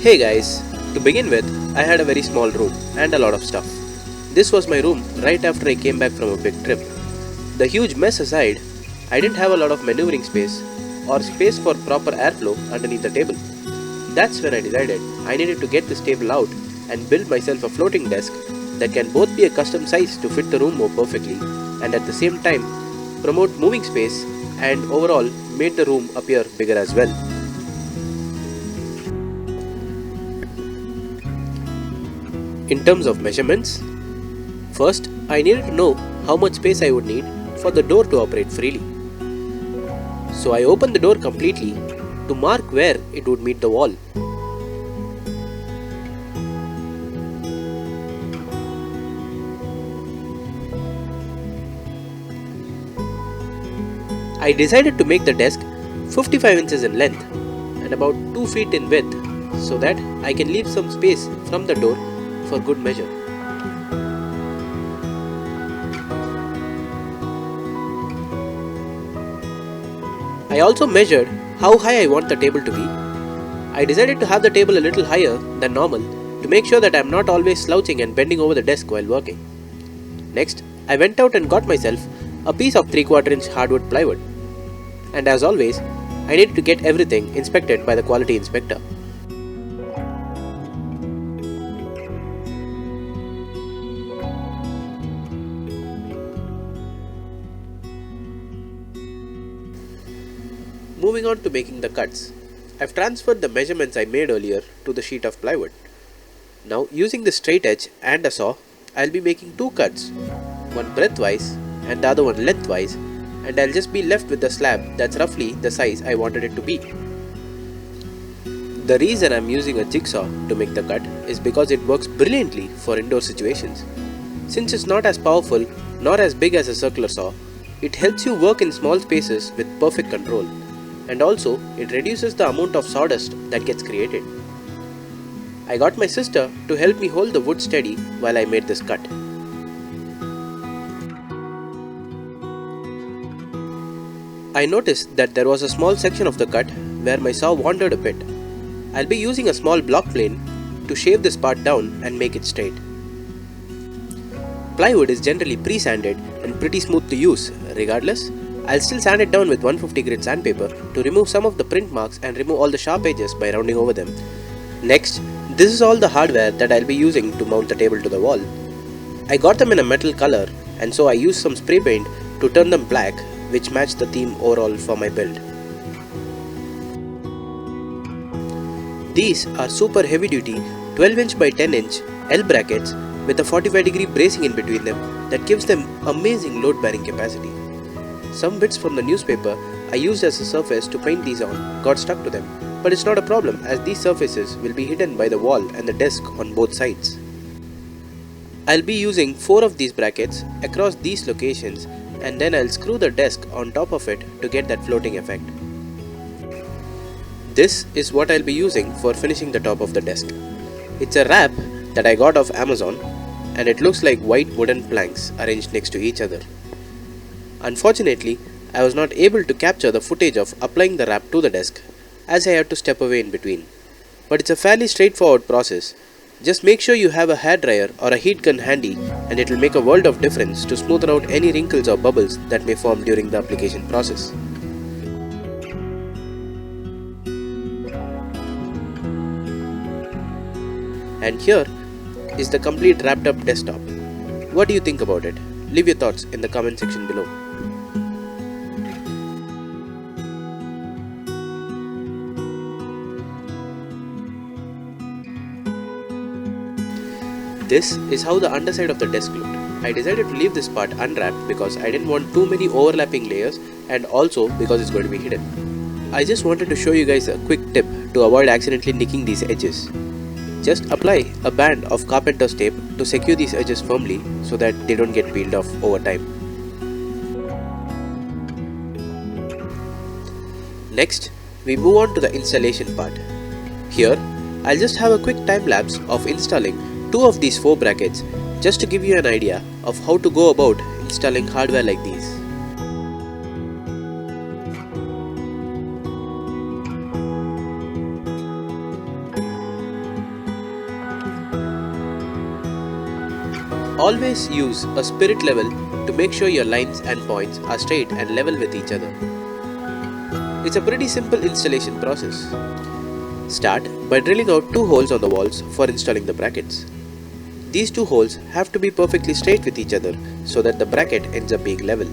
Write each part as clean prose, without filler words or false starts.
Hey guys, to begin with, I had a very small room and a lot of stuff. This was my room right after I came back from a big trip. The huge mess aside, I didn't have a lot of maneuvering space or space for proper airflow underneath the table. That's when I decided I needed to get this table out and build myself a floating desk that can both be a custom size to fit the room more perfectly and at the same time promote moving space and overall made the room appear bigger as well. In terms of measurements, first I needed to know how much space I would need for the door to operate freely. So I opened the door completely to mark where it would meet the wall. I decided to make the desk 55 inches in length and about 2 feet in width so that I can leave some space from the door for good measure. I also measured how high I want the table to be. I decided to have the table a little higher than normal to make sure that I am not always slouching and bending over the desk while working. Next, I went out and got myself a piece of 3/4 inch hardwood plywood. And as always, I needed to get everything inspected by the quality inspector. Moving on to making the cuts, I've transferred the measurements I made earlier to the sheet of plywood. Now using the straight edge and a saw, I'll be making two cuts, one breadthwise and the other one lengthwise, and I'll just be left with the slab that's roughly the size I wanted it to be. The reason I'm using a jigsaw to make the cut is because it works brilliantly for indoor situations. Since it's not as powerful nor as big as a circular saw, it helps you work in small spaces with perfect control. And also, it reduces the amount of sawdust that gets created. I got my sister to help me hold the wood steady while I made this cut. I noticed that there was a small section of the cut where my saw wandered a bit. I'll be using a small block plane to shave this part down and make it straight. Plywood is generally pre-sanded and pretty smooth to use. Regardless, I'll still sand it down with 150 grit sandpaper to remove some of the print marks and remove all the sharp edges by rounding over them. Next, this is all the hardware that I'll be using to mount the table to the wall. I got them in a metal color and so I used some spray paint to turn them black, which matched the theme overall for my build. These are super heavy duty 12 inch by 10 inch L brackets with a 45-degree bracing in between them that gives them amazing load bearing capacity. Some bits from the newspaper I used as a surface to paint these on got stuck to them, but it's not a problem as these surfaces will be hidden by the wall and the desk on both sides. I'll be using 4 of these brackets across these locations and then I'll screw the desk on top of it to get that floating effect. This is what I'll be using for finishing the top of the desk. It's a wrap that I got off Amazon and it looks like white wooden planks arranged next to each other. Unfortunately, I was not able to capture the footage of applying the wrap to the desk as I had to step away in between. But it's a fairly straightforward process. Just make sure you have a hairdryer or a heat gun handy and it will make a world of difference to smoothen out any wrinkles or bubbles that may form during the application process. And here is the complete wrapped up desktop. What do you think about it? Leave your thoughts in the comment section below. This is how the underside of the desk looked. I decided to leave this part unwrapped because I didn't want too many overlapping layers and also because it's going to be hidden. I just wanted to show you guys a quick tip to avoid accidentally nicking these edges. Just apply a band of carpenter's tape to secure these edges firmly so that they don't get peeled off over time. Next, we move on to the installation part. Here, I'll just have a quick time lapse of installing 2 of these 4 brackets just to give you an idea of how to go about installing hardware like these. Always use a spirit level to make sure your lines and points are straight and level with each other. It's a pretty simple installation process. Start by drilling out 2 holes on the walls for installing the brackets. These 2 holes have to be perfectly straight with each other so that the bracket ends up being level.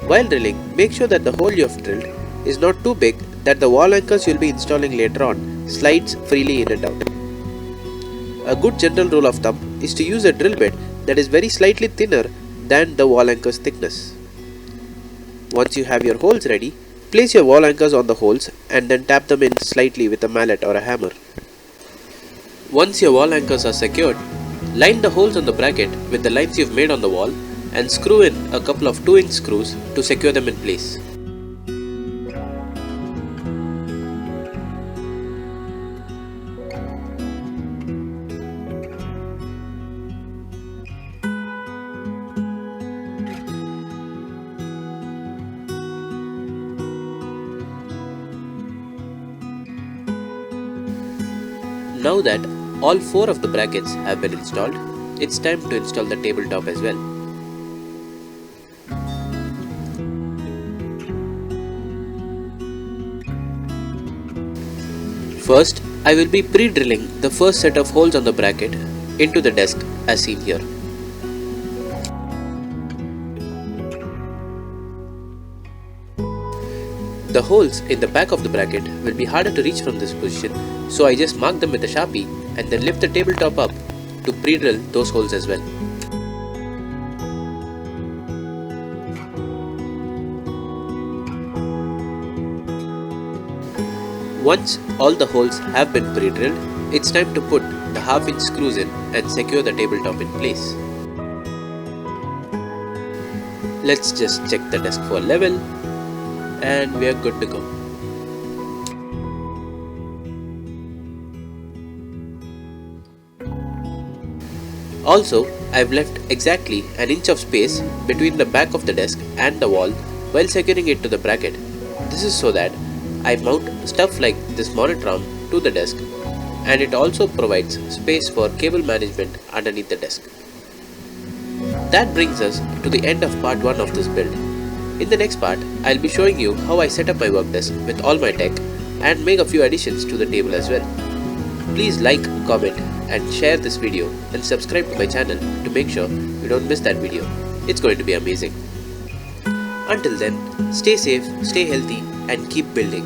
While drilling, make sure that the hole you have drilled is not too big that the wall anchors you'll be installing later on slides freely in and out. A good general rule of thumb is to use a drill bit that is very slightly thinner than the wall anchor's thickness. Once you have your holes ready, place your wall anchors on the holes and then tap them in slightly with a mallet or a hammer. Once your wall anchors are secured, line the holes on the bracket with the lines you've made on the wall and screw in a couple of 2-inch screws to secure them in place. Now that all 4 of the brackets have been installed, it's time to install the tabletop as well. First, I will be pre-drilling the first set of holes on the bracket into the desk as seen here. The holes in the back of the bracket will be harder to reach from this position, so I just mark them with a Sharpie and then lift the tabletop up to pre-drill those holes as well. Once all the holes have been pre-drilled, it's time to put the half-inch screws in and secure the tabletop in place. Let's just check the desk for level and we are good to go. Also, I've left exactly an inch of space between the back of the desk and the wall while securing it to the bracket. This is so that I mount stuff like this monitor arm to the desk, and it also provides space for cable management underneath the desk. That brings us to the end of part 1 of this build. In the next part, I'll be showing you how I set up my work desk with all my tech and make a few additions to the table as well. Please like, comment and share this video and subscribe to my channel to make sure you don't miss that video. It's going to be amazing. Until then, stay safe, stay healthy and keep building.